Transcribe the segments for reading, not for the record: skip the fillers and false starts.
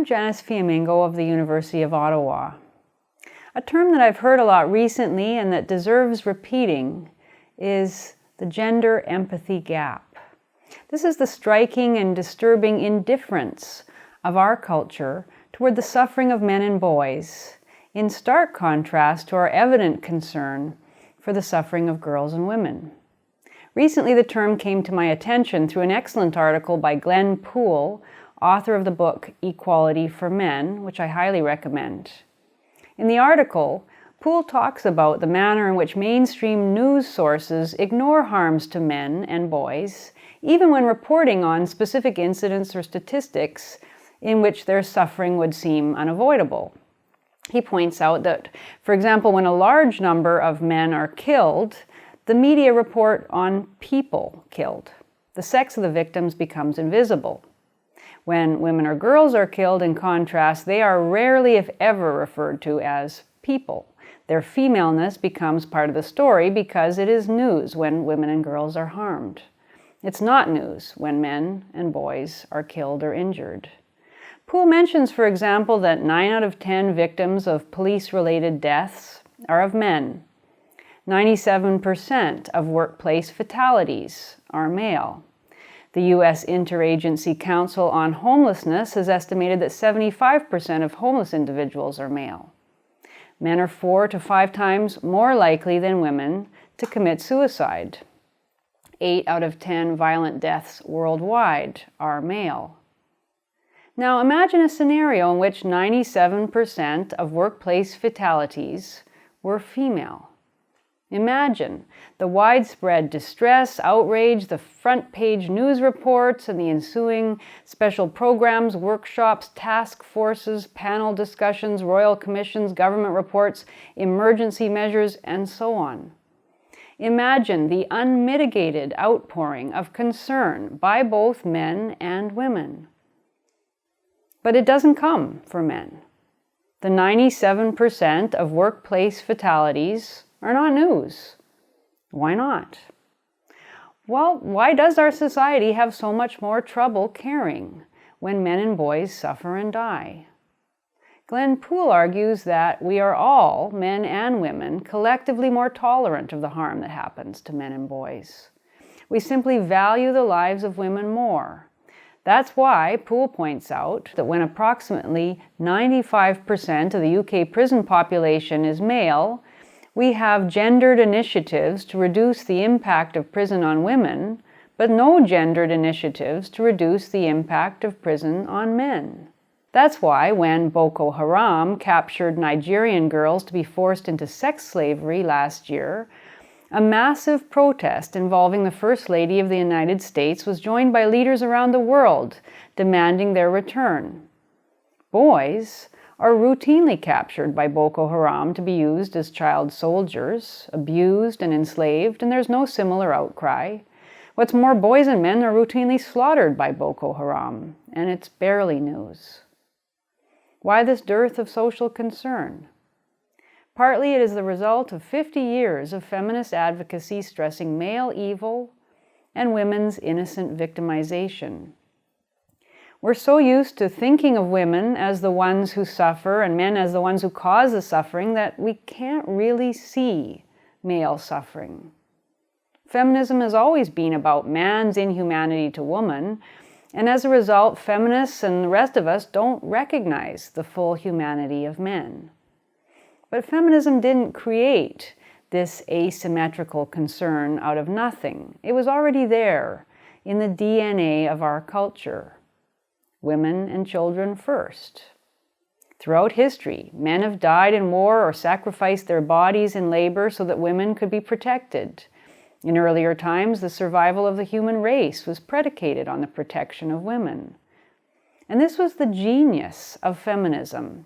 I'm Janice Fiamengo of the University of Ottawa. A term that I've heard a lot recently and that deserves repeating is the gender empathy gap. This is the striking and disturbing indifference of our culture toward the suffering of men and boys, in stark contrast to our evident concern for the suffering of girls and women. Recently, the term came to my attention through an excellent article by Glenn Poole, author of the book Equality for Men, which I highly recommend. In the article, Poole talks about the manner in which mainstream news sources ignore harms to men and boys, even when reporting on specific incidents or statistics in which their suffering would seem unavoidable. He points out that, for example, when a large number of men are killed, the media report on people killed. The sex of the victims becomes invisible. When women or girls are killed, in contrast, they are rarely, if ever, referred to as people. Their femaleness becomes part of the story because it is news when women and girls are harmed. It's not news when men and boys are killed or injured. Poole mentions, for example, that 9 out of 10 victims of police-related deaths are of men. 97% of workplace fatalities are male. The U.S. Interagency Council on Homelessness has estimated that 75% of homeless individuals are male. Men are 4 to 5 times more likely than women to commit suicide. 8 out of 10 violent deaths worldwide are male. Now imagine a scenario in which 97% of workplace fatalities were female. Imagine the widespread distress, outrage, the front-page news reports, and the ensuing special programs, workshops, task forces, panel discussions, royal commissions, government reports, emergency measures, and so on. Imagine the unmitigated outpouring of concern by both men and women. But it doesn't come for men. The 97% of workplace fatalities are not news. Why not? Well, why does our society have so much more trouble caring when men and boys suffer and die? Glenn Poole argues that we are all, men and women, collectively more tolerant of the harm that happens to men and boys. We simply value the lives of women more. That's why Poole points out that when approximately 95% of the UK prison population is male, we have gendered initiatives to reduce the impact of prison on women, but no gendered initiatives to reduce the impact of prison on men. That's why when Boko Haram captured Nigerian girls to be forced into sex slavery last year, a massive protest involving the First Lady of the United States was joined by leaders around the world demanding their return. Boys are routinely captured by Boko Haram to be used as child soldiers, abused and enslaved, and there's no similar outcry. What's more, boys and men are routinely slaughtered by Boko Haram, and it's barely news. Why this dearth of social concern? Partly it is the result of 50 years of feminist advocacy stressing male evil and women's innocent victimization. We're so used to thinking of women as the ones who suffer and men as the ones who cause the suffering that we can't really see male suffering. Feminism has always been about man's inhumanity to woman, and as a result, feminists and the rest of us don't recognize the full humanity of men. But feminism didn't create this asymmetrical concern out of nothing. It was already there in the DNA of our culture. Women and children first. Throughout history, men have died in war or sacrificed their bodies in labor so that women could be protected. In earlier times, the survival of the human race was predicated on the protection of women. And this was the genius of feminism,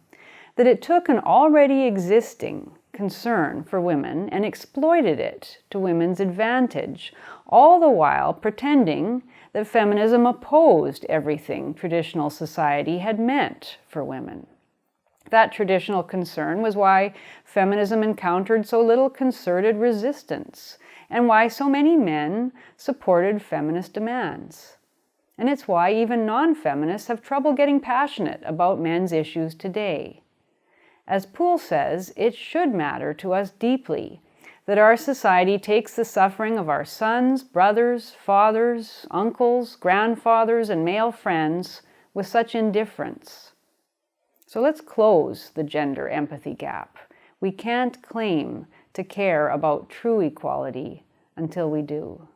that it took an already existing concern for women and exploited it to women's advantage, all the while pretending that feminism opposed everything traditional society had meant for women. That traditional concern was why feminism encountered so little concerted resistance and why so many men supported feminist demands. And it's why even non-feminists have trouble getting passionate about men's issues today. As Poole says, it should matter to us deeply that our society takes the suffering of our sons, brothers, fathers, uncles, grandfathers, and male friends with such indifference. So let's close the gender empathy gap. We can't claim to care about true equality until we do.